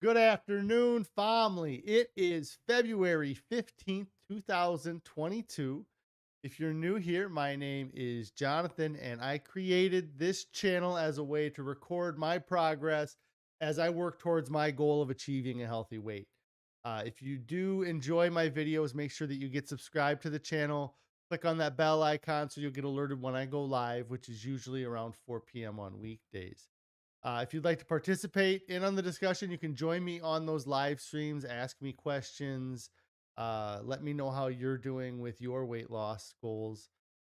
Good afternoon, family. It is February 15th, 2022. If you're new here, my name is Jonathan, and I created this channel as a way to record my progress as I work towards my goal of achieving a healthy weight. If you do enjoy my videos, make sure that you get subscribed to the channel. Click on that bell icon so you'll get alerted when I go live, which is usually around 4 p.m. on weekdays. If you'd like to participate in on the discussion, you can join me on those live streams, ask me questions, let me know how you're doing with your weight loss goals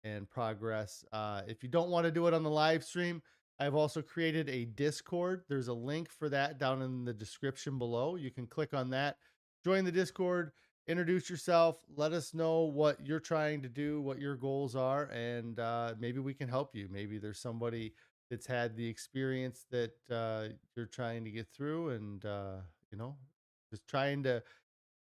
and progress. If you don't want to do it on the live stream, I've also created a Discord. There's a link for that down in the description below. You can click on that, join the Discord, introduce yourself, let us know what you're trying to do, what your goals are, and maybe we can help you. Maybe there's somebody that's had the experience that you're trying to get through, and you know, just trying to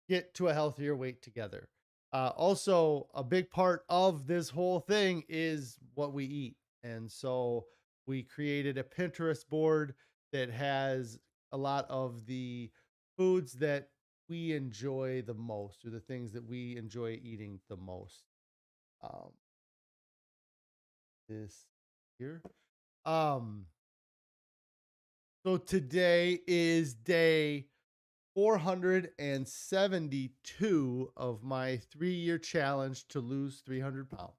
get to a healthier weight together. Also, a big part of this whole thing is what we eat. And so we created a Pinterest board that has a lot of the foods that we enjoy the most, or the things that we enjoy eating the most. Um, this here. Um, so today is day 472 of my 3-year challenge to lose 300 pounds.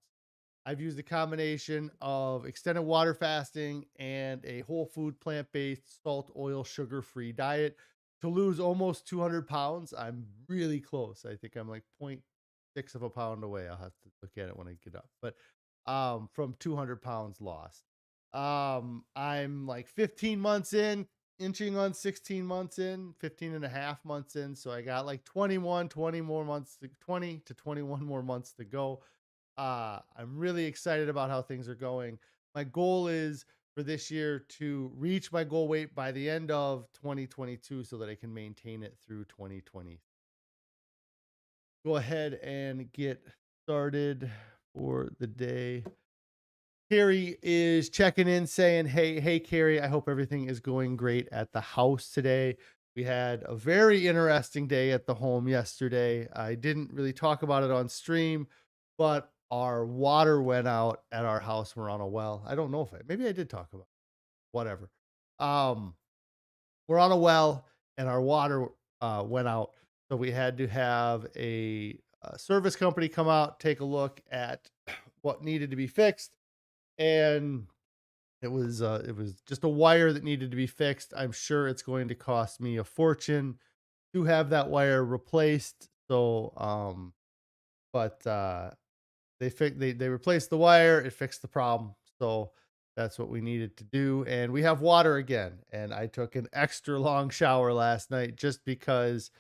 I've used a combination of extended water fasting and a whole food, plant based, salt, oil, sugar free diet to lose almost 200 pounds. I'm really close. I think I'm like 0.6 of a pound away. I'll have to look at it when I get up, but from 200 pounds lost. I'm like 15 months in, inching on 16 months in, 15 and a half months in. So I got like 20 more months, 20 to 21 more months to go. I'm really excited about how things are going. My goal is for this year to reach my goal weight by the end of 2022 so that I can maintain it through 2020. Go ahead and get started for the day. Carrie is checking in saying, hey, Carrie, I hope everything is going great at the house today. We had a very interesting day at the home yesterday. I didn't really talk about it on stream, but our water went out at our house. We're on a well. I don't know if maybe I did talk about it. Whatever. Um, we're on a well and our water went out. So we had to have a service company come out, take a look at what needed to be fixed, and it was just a wire that needed to be fixed. I'm sure it's going to cost me a fortune to have that wire replaced. So but they replaced the wire, it fixed the problem. So that's what we needed to do, and we have water again. And I took an extra long shower last night just because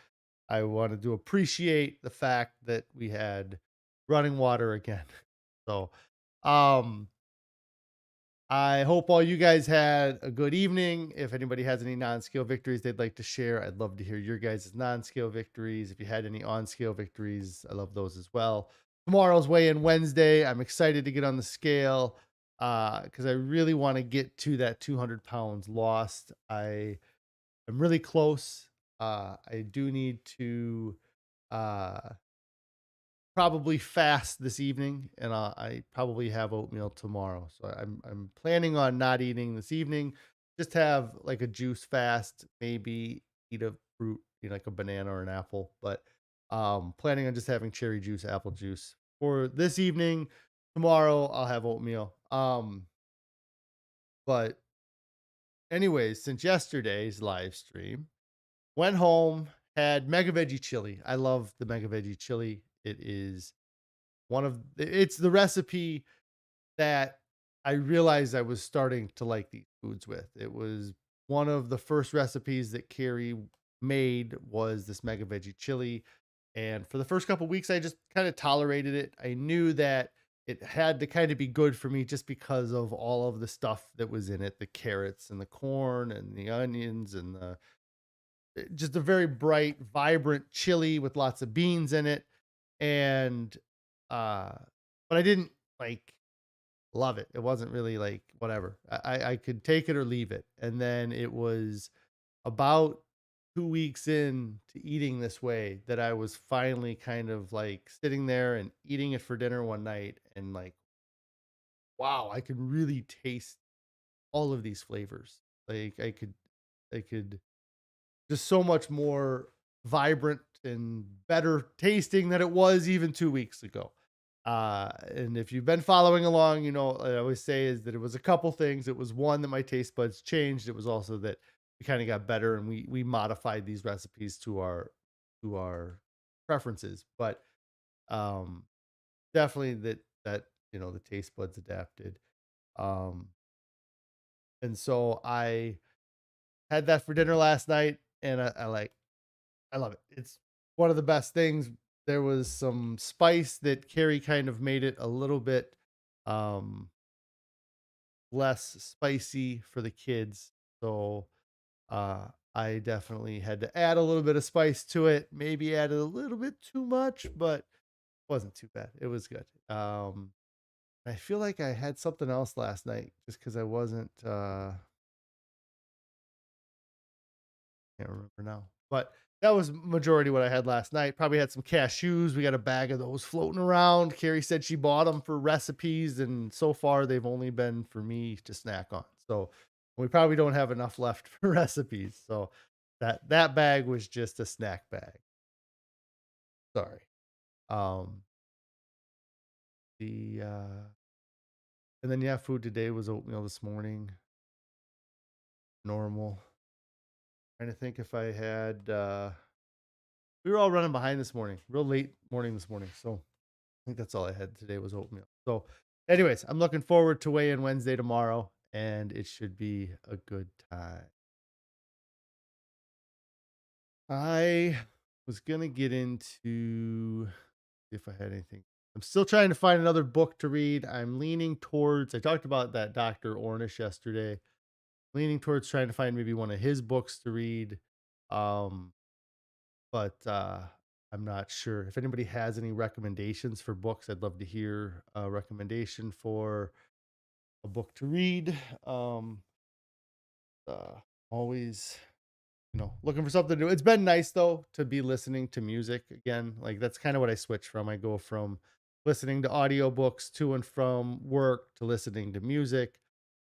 I wanted to appreciate the fact that we had running water again. So um I hope all you guys had a good evening. If anybody has any non-scale victories they'd like to share, I'd love to hear your guys' non-scale victories. If you had any on-scale victories, I love those as well. Tomorrow's weigh-in Wednesday. I'm excited to get on the scale because I really want to get to that 200 pounds lost. I'm really close. I do need to uh, probably fast this evening, and I probably have oatmeal tomorrow. So I'm planning on not eating this evening. Just have like a juice fast, maybe eat a fruit, like a banana or an apple. But planning on just having cherry juice, apple juice for this evening. Tomorrow I'll have oatmeal. But anyways, since yesterday's live stream, went home, had mega veggie chili. I love the mega veggie chili. It's the recipe that I realized I was starting to like these foods with. It was one of the first recipes that Carrie made was this mega veggie chili. And for the first couple weeks, I just kind of tolerated it. I knew that it had to kind of be good for me just because of all of the stuff that was in it, the carrots and the corn and the onions and just a very bright, vibrant chili with lots of beans in it. And uh but I didn't like love it. It wasn't really like whatever. I could take it or leave it. And then it was about 2 weeks in to eating this way that I was finally kind of like sitting there and eating it for dinner one night and like, wow, I could really taste all of these flavors. Like I could just so much more vibrant and better tasting than it was even 2 weeks ago. And if you've been following along, I always say is that it was a couple things. It was one that my taste buds changed. It was also that we kind of got better and we modified these recipes to our preferences. But um, definitely that the taste buds adapted. Um, and so I had that for dinner last night, and I love it. It's one of the best things. There was some spice that Carrie kind of made it a little bit um less spicy for the kids. So I definitely had to add a little bit of spice to it. Maybe added a little bit too much, but it wasn't too bad. It was good. I feel like I had something else last night just because I wasn't can't remember now. But that was majority what I had last night. Probably had some cashews. We got a bag of those floating around. Carrie said she bought them for recipes, and so far they've only been for me to snack on. So we probably don't have enough left for recipes. So that bag was just a snack bag. Sorry. Um the and then yeah, food today was oatmeal this morning. Normal. Trying to think if I had we were all running behind this morning, real late morning this morning. So I think that's all I had today was oatmeal. So, anyways, I'm looking forward to weigh in Wednesday tomorrow, and it should be a good time. I was gonna get into if I had anything. I'm still trying to find another book to read. I'm leaning towards. I talked about that Dr. Ornish yesterday. Leaning towards trying to find maybe one of his books to read. Um, but I'm not sure. If anybody has any recommendations for books, I'd love to hear a recommendation for a book to read. Um, uh, always, looking for something to do. It's been nice though to be listening to music again. Like that's kind of what I switch from. I go from listening to audiobooks to and from work to listening to music.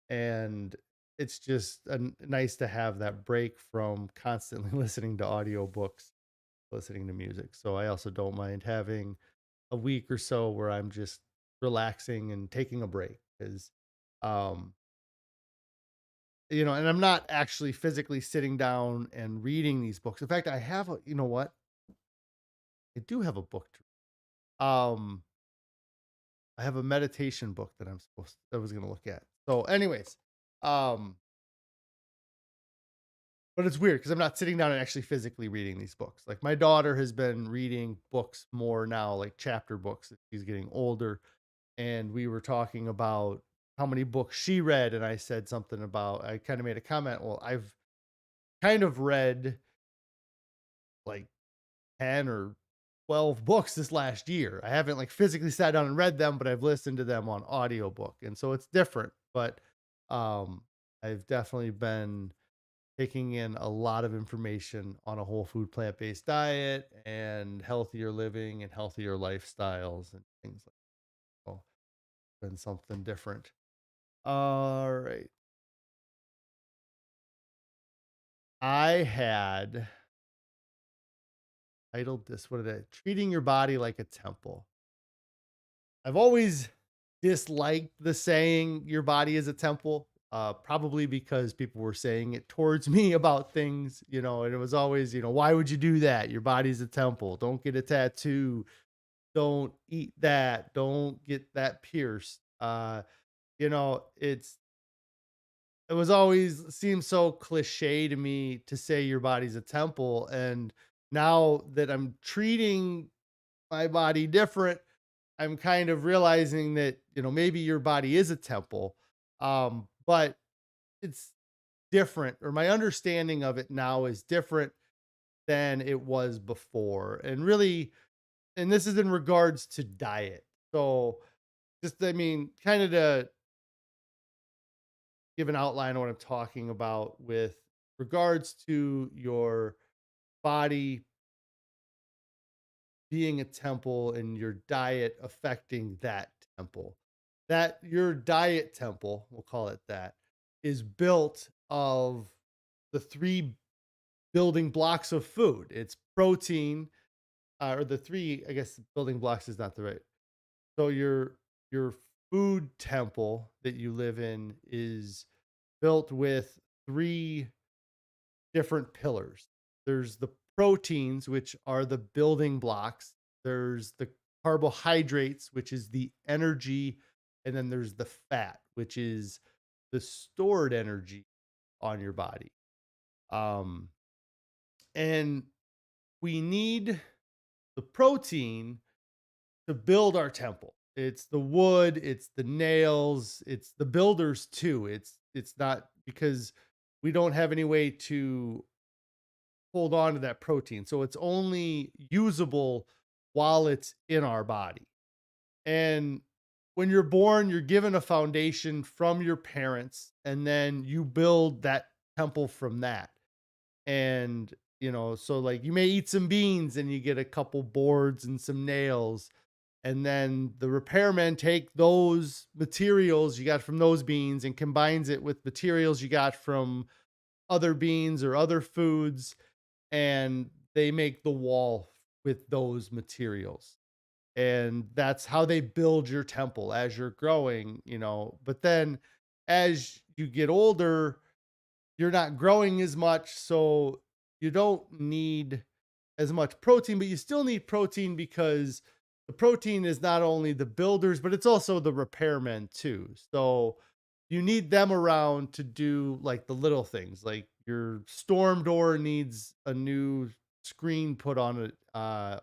And it's just nice to have that break from constantly listening to audiobooks, listening to music. So I also don't mind having a week or so where I'm just relaxing and taking a break because um and I'm not actually physically sitting down and reading these books. In fact, I have a you know what? I do have a book to I have a meditation book that I was gonna look at. So anyways, um, but it's weird because I'm not sitting down and actually physically reading these books. Like my daughter has been reading books more now, like chapter books as she's getting older. And we were talking about how many books she read, and I said something about I kind of made a comment. Well, I've kind of read like 10 or 12 books this last year. I haven't like physically sat down and read them, but I've listened to them on audiobook. And so it's different, but um I've definitely been taking in a lot of information on a whole food plant-based diet and healthier living and healthier lifestyles and things like that. So been something different. All right. I had titled this, what did I treating your body like a temple. I've always disliked the saying your body is a temple, probably because people were saying it towards me about things, and it was always, why would you do that? Your body's a temple. Don't get a tattoo. Don't eat that. Don't get that pierced. It was always seemed so cliche to me to say your body's a temple. And now that I'm treating my body different, I'm kind of realizing that, maybe your body is a temple. But it's different, or my understanding of it now is different than it was before. And really, and this is in regards to diet. So just, I mean, kind of to give an outline of what I'm talking about with regards to your body being a temple and your diet affecting that temple. That your diet temple, we'll call it that, is built of the three building blocks of food. It's protein, or the three, I guess building blocks is not the right. So your food temple that you live in is built with three different pillars. There's the proteins, which are the building blocks. There's the carbohydrates, which is the energy. And then there's the fat, which is the stored energy on your body. Um, and we need the protein to build our temple. It's the wood, it's the nails, it's the builders too. It's not because we don't have any way to hold on to that protein. So it's only usable while it's in our body. And when you're born, you're given a foundation from your parents, and then you build that temple from that. And, so like you may eat some beans and you get a couple boards and some nails. And then the repairmen take those materials you got from those beans and combines it with materials you got from other beans or other foods, and they make the wall with those materials. And that's how they build your temple as you're growing. But then as you get older, you're not growing as much, so you don't need as much protein, but you still need protein because the protein is not only the builders, but it's also the repairmen too. So you need them around to do like the little things, like your storm door needs a new screen put on it,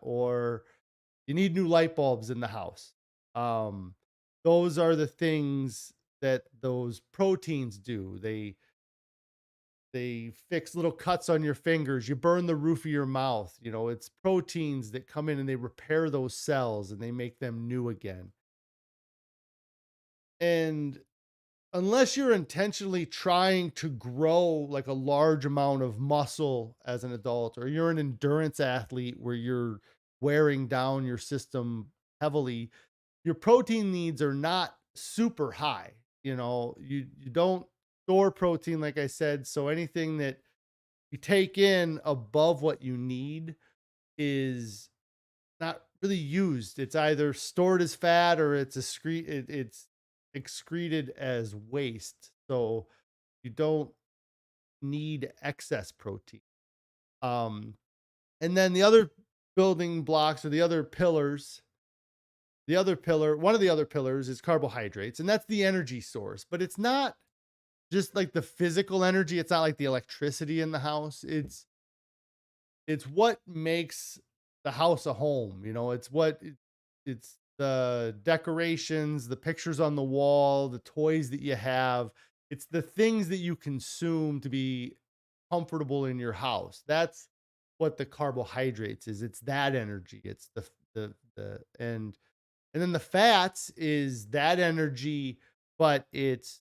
or you need new light bulbs in the house. Um, those are the things that those proteins do. They fix little cuts on your fingers. You burn the roof of your mouth. It's proteins that come in and they repair those cells and they make them new again. And unless you're intentionally trying to grow like a large amount of muscle as an adult, or you're an endurance athlete where you're wearing down your system heavily, your protein needs are not super high. You don't store protein, like I said. So anything that you take in above what you need is not really used. It's either stored as fat or it's excreted as waste. So you don't need excess protein. Um, and then the other building blocks, or one of the other pillars is carbohydrates, and that's the energy source. But it's not just like the physical energy. It's not like the electricity in the house. It's what makes the house a home. It's the decorations, the pictures on the wall, the toys that you have. It's the things that you consume to be comfortable in your house. That's what the carbohydrates is. It's that energy. It's the and then the fats is that energy, but it's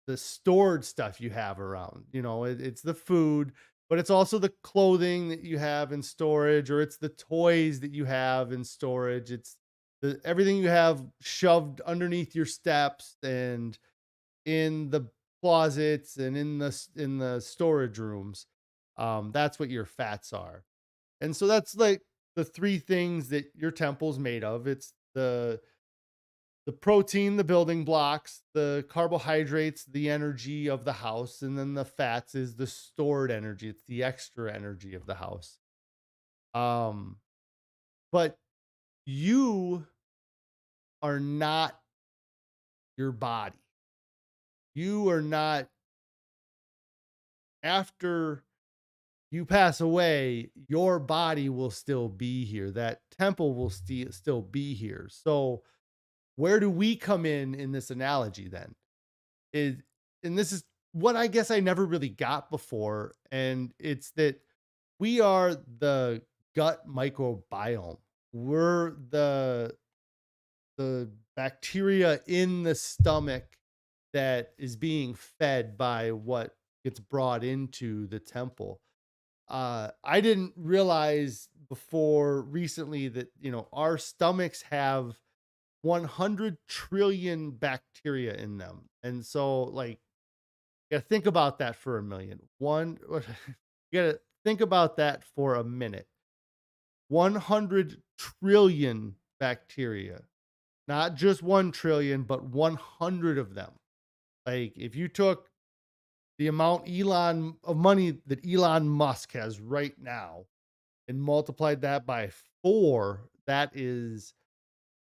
the stored stuff you have around. It's the food, but it's also the clothing that you have in storage, or it's the toys that you have in storage. It's everything you have shoved underneath your steps and in the closets and in the storage rooms. That's what your fats are. And so that's like the three things that your temple's made of. It's the protein, the building blocks, the carbohydrates, the energy of the house, and then the fats is the stored energy. It's the extra energy of the house. Um, but you are not your body. You are not, after you pass away, your body will still be here. That temple will still be here. So where do we come in this analogy then? Is And this is what I guess I never really got before, and it's that we are the gut microbiome. We're the bacteria in the stomach that is being fed by what gets brought into the temple. I didn't realize before recently that, our stomachs have 100 trillion bacteria in them. And so, like, you gotta think about that for a million. You gotta think about that for a minute. 100 trillion bacteria, not just 1 trillion, but 100 of them. Like, if you took the amount of money that Elon Musk has right now and multiplied that by 4, that is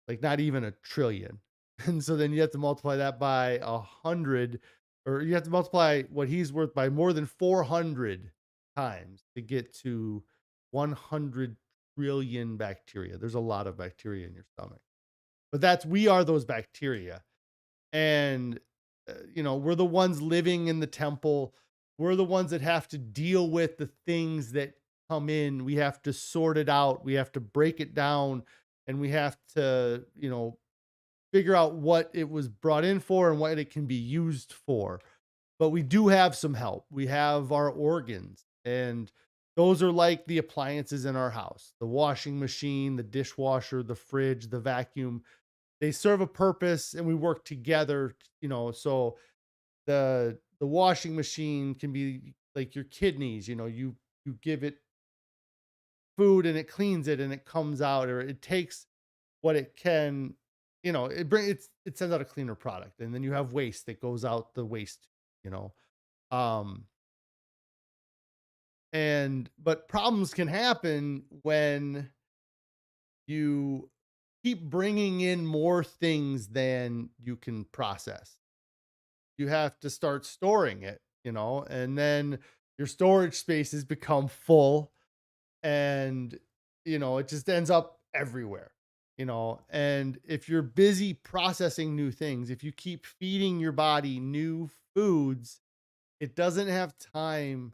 like not even a trillion. And so then you have to multiply that by 100, or you have to multiply what he's worth by more than 400 times to get to 100 trillion bacteria. There's a lot of bacteria in your stomach. But we are those bacteria. And we're the ones living in the temple. We're the ones that have to deal with the things that come in. We have to sort it out. We have to break it down, and we have to, figure out what it was brought in for and what it can be used for. But we do have some help. We have our organs, and those are like the appliances in our house: the washing machine, the dishwasher, the fridge, the vacuum. They serve a purpose, and we work together, so the washing machine can be like your kidneys. You give it food and it cleans it and it comes out, or it takes what it can, it sends out a cleaner product. And then you have waste that goes out the waste, you know. Um and but problems can happen when you keep bringing in more things than you can process. You have to start storing it, and then your storage spaces become full, and it just ends up everywhere. And if you're busy processing new things, if you keep feeding your body new foods, it doesn't have time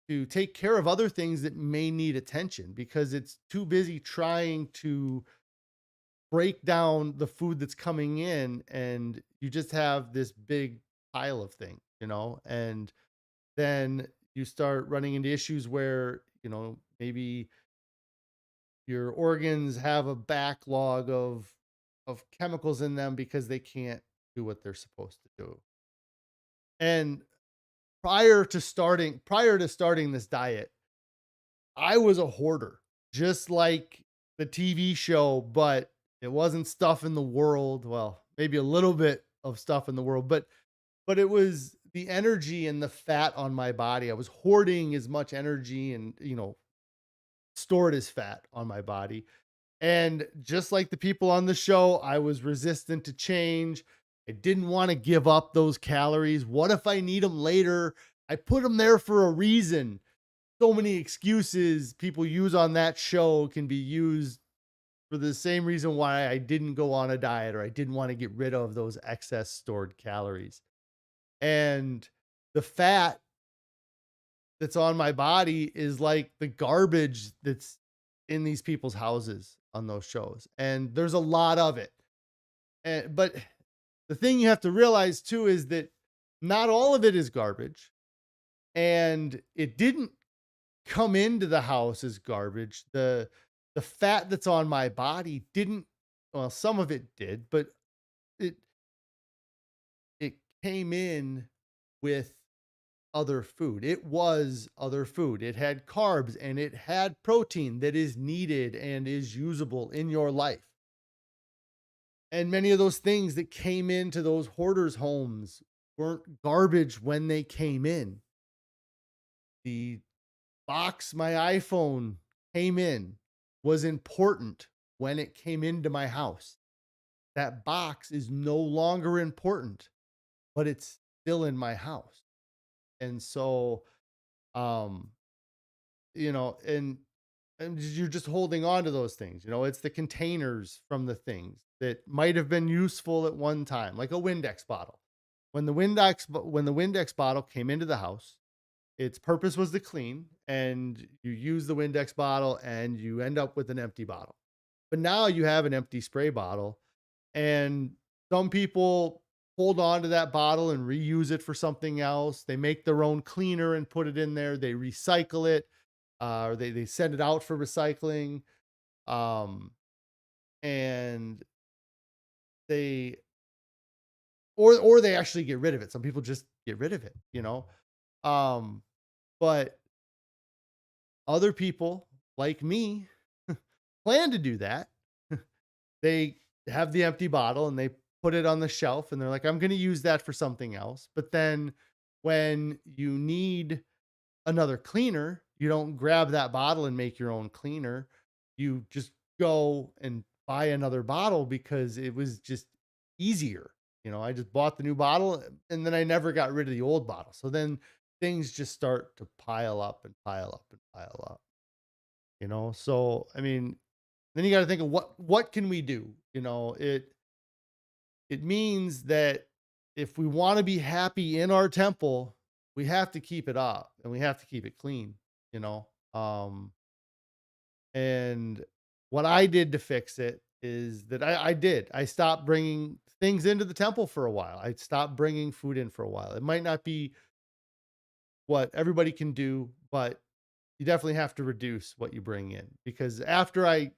to take care of other things that may need attention, because it's too busy trying to break down the food that's coming in, and you just have this big pile of things, and then you start running into issues where, maybe your organs have a backlog of chemicals in them because they can't do what they're supposed to do. And prior to starting this diet, I was a hoarder, just like the TV show, but it wasn't stuff in the world. Well, maybe a little bit of stuff in the world, but it was the energy and the fat on my body. I was hoarding as much energy and, stored as fat on my body. And just like the people on the show, I was resistant to change. I didn't want to give up those calories. What if I need them later? I put them there for a reason. So many excuses people use on that show can be used for the same reason why I didn't go on a diet, or I didn't want to get rid of those excess stored calories. And the fat that's on my body is like the garbage that's in these people's houses on those shows. And there's a lot of it. But the thing you have to realize too is that not all of it is garbage. And it didn't come into the house as garbage. The fat that's on my body didn't, well, some of it did, but it it came in with other food. It was other food. It had carbs and it had protein that is needed and is usable in your life. And many of those things that came into those hoarders' homes weren't garbage when they came in. The box my iPhone came in was important when it came into my house. That box is no longer important, but it's still in my house. And so, um, and you're just holding on to those things. It's the containers from the things that might have been useful at one time, like a Windex bottle. When the Windex bottle came into the house, its purpose was to clean, and you use the Windex bottle and you end up with an empty bottle. But now you have an empty spray bottle, and some people hold on to that bottle and reuse it for something else. They make their own cleaner and put it in there. They recycle it. or they send it out for recycling, um, and they or they actually get rid of it. Some people just get rid of it, you know. Um, but other people like me plan to do that. They have the empty bottle and they put it on the shelf and they're like, I'm going to use that for something else. But then when you need another cleaner, you don't grab that bottle and make your own cleaner. You just go and buy another bottle because it was just easier. You know, I just bought the new bottle and then I never got rid of the old bottle. So then things just start to pile up and pile up and pile up, you know? So, I mean, then you got to think of what can we do? You know, it means that if we want to be happy in our temple, we have to keep it up and we have to keep it clean, you know. And what I did to fix it is that I stopped bringing things into the temple for a while. I stopped bringing food in for a while. It might not be what everybody can do, but you definitely have to reduce what you bring in because after I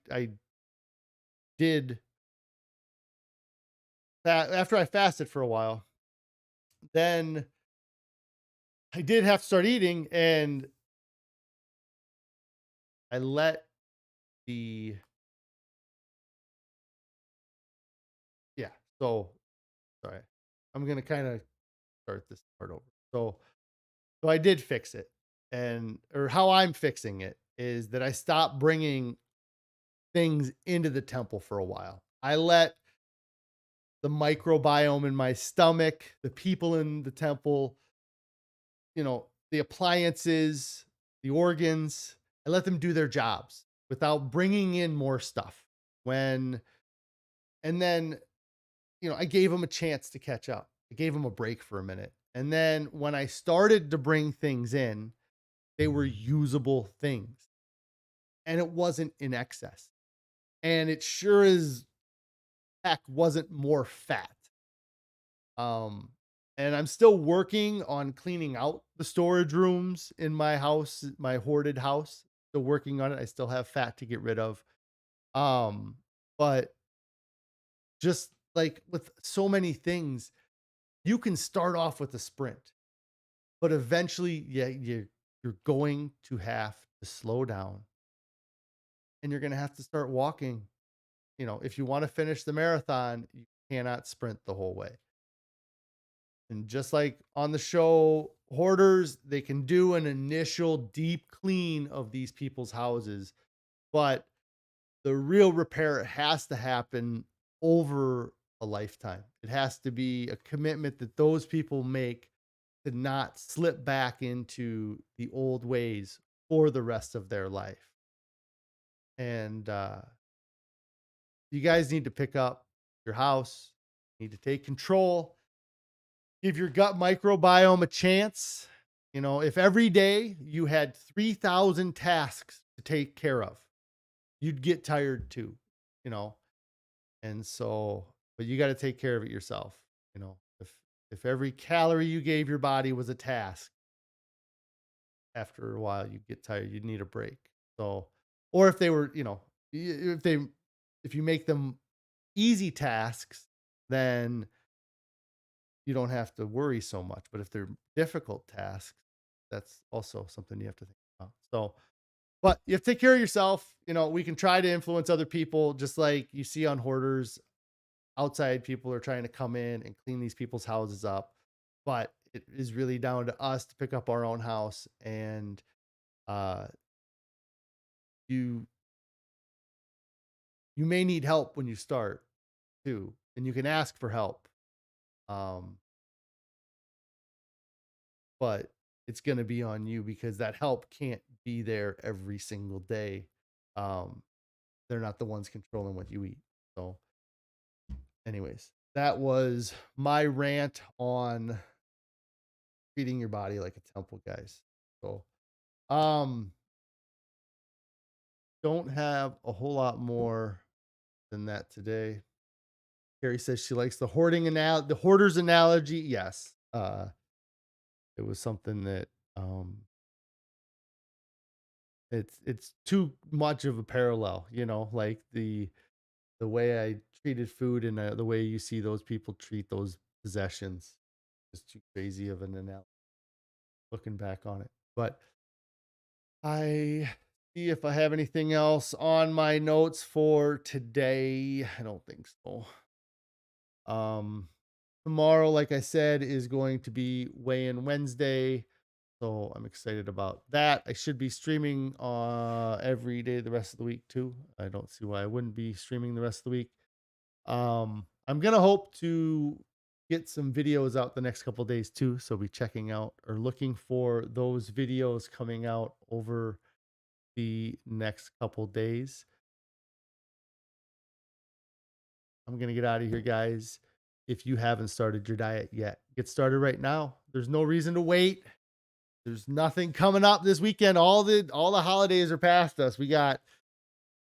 did that, after I fasted for a while, then I did have to start eating, and I let the yeah. So sorry, I'm gonna kind of start this part over. So I did fix it, and or how I'm fixing it is that I stopped bringing things into the temple for a while. I let the microbiome in my stomach, the people in the temple, you know, the appliances, the organs, I let them do their jobs without bringing in more stuff. When and then, you know, I gave them a chance to catch up. I gave them a break for a minute. And then when I started to bring things in, they were usable things and it wasn't in excess. And it sure as heck wasn't more fat. Um, and I'm still working on cleaning out the storage rooms in my house, my hoarded house. Still working on it. I still have fat to get rid of. But just like with so many things, you can start off with a sprint, but eventually, yeah, you're going to have to slow down and you're going to have to start walking. You know, if you want to finish the marathon, you cannot sprint the whole way. And just like on the show, hoarders, they can do an initial deep clean of these people's houses, but the real repair has to happen over a lifetime. It has to be a commitment that those people make to not slip back into the old ways for the rest of their life. And you guys need to pick up your house, need to take control, give your gut microbiome a chance. You know, if every day you had 3,000 tasks to take care of, you'd get tired too, you know. And so, but you got to take care of it yourself. You know, if every calorie you gave your body was a task, after a while you'd get tired. You'd need a break. So, or if they were, you know, if you make them easy tasks, then you don't have to worry so much. But if they're difficult tasks, that's also something you have to think about. So, but you have to take care of yourself. You know, we can try to influence other people, just like you see on hoarders. Outside people are trying to come in and clean these people's houses up, but it is really down to us to pick up our own house. And uh, you you may need help when you start too, and you can ask for help. Um, but it's going to be on you because that help can't be there every single day. Um, they're not the ones controlling what you eat. So, anyways, that was my rant on treating your body like a temple, guys. So, um, don't have a whole lot more than that today. Carrie says she likes the hoarder's analogy. Yes. It was something that It's too much of a parallel, like the way I treated food and the way you see those people treat those possessions is too crazy of an analogy looking back on it. But I see if I have anything else on my notes for today. I don't think so. Um, Tomorrow, like I said, is going to be weigh-in Wednesday. So I'm excited about that. I should be streaming every day the rest of the week too. I don't see why I wouldn't be streaming the rest of the week. I'm gonna hope to get some videos out the next couple days too. So be checking out or looking for those videos coming out over the next couple days. I'm gonna get out of here, guys. If you haven't started your diet yet, get started right now. There's no reason to wait. There's nothing coming up this weekend. All the holidays are past us. We got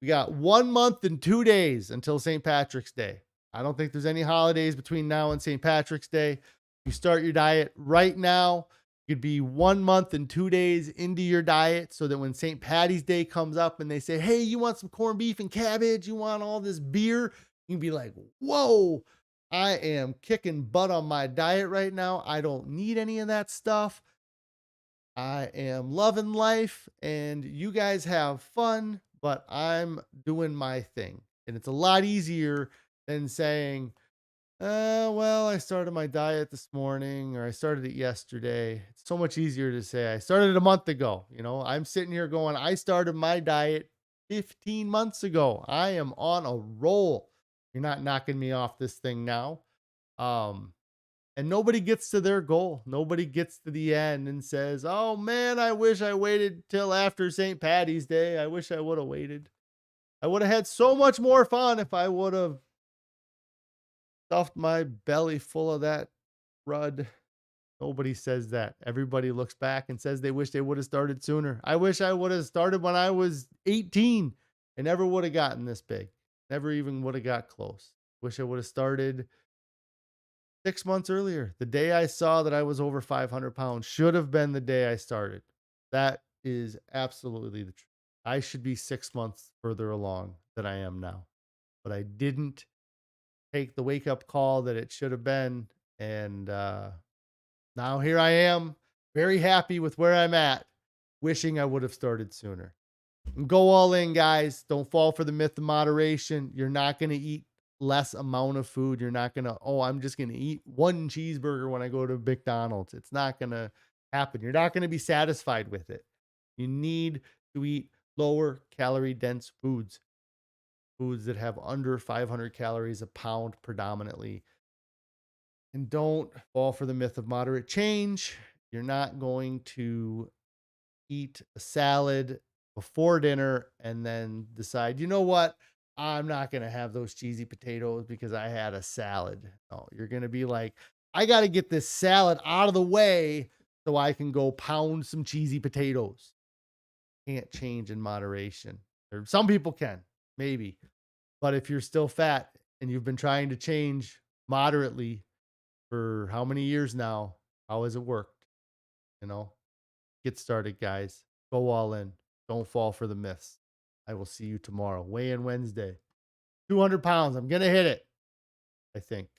1 month and 2 days until St. Patrick's Day. I don't think there's any holidays between now and St. Patrick's Day. You start your diet right now. You could be 1 month and 2 days into your diet so that when St. Patty's Day comes up and they say, hey, you want some corned beef and cabbage? You want all this beer? You can be like, whoa, I am kicking butt on my diet right now. I don't need any of that stuff. I am loving life and you guys have fun, but I'm doing my thing. And it's a lot easier than saying, well, I started my diet this morning or I started it yesterday. It's so much easier to say, I started it a month ago. I'm sitting here going, I started my diet 15 months ago. I am on a roll. You're not knocking me off this thing now. And nobody gets to their goal. Nobody gets to the end and says, oh man, I wish I waited till after St. Patty's Day. I wish I would have waited. I would have had so much more fun if I would have stuffed my belly full of that crud. Nobody says that. Everybody looks back and says they wish they would have started sooner. I wish I would have started when I was 18 and never would have gotten this big. Never even would have got close. Wish I would have started 6 months earlier. The day I saw that I was over 500 pounds should have been the day I started. That is absolutely the truth. I should be 6 months further along than I am now. But I didn't take the wake up call that it should have been. And now here I am, very happy with where I'm at, wishing I would have started sooner. And go all in, guys. Don't fall for the myth of moderation. You're not going to eat less amount of food. You're not going to, I'm just going to eat one cheeseburger when I go to McDonald's. It's not going to happen. You're not going to be satisfied with it. You need to eat lower calorie dense foods that have under 500 calories a pound predominantly. And don't fall for the myth of moderate change. You're not going to eat a salad before dinner and then decide, you know what? I'm not going to have those cheesy potatoes because I had a salad. No, you're going to be like, I got to get this salad out of the way so I can go pound some cheesy potatoes. Can't change in moderation. Or some people can, maybe. But if you're still fat and you've been trying to change moderately for how many years now, how has it worked? Get started, guys. Go all in. Don't fall for the myths. I will see you tomorrow. Weigh in Wednesday. 200 pounds. I'm going to hit it, I think.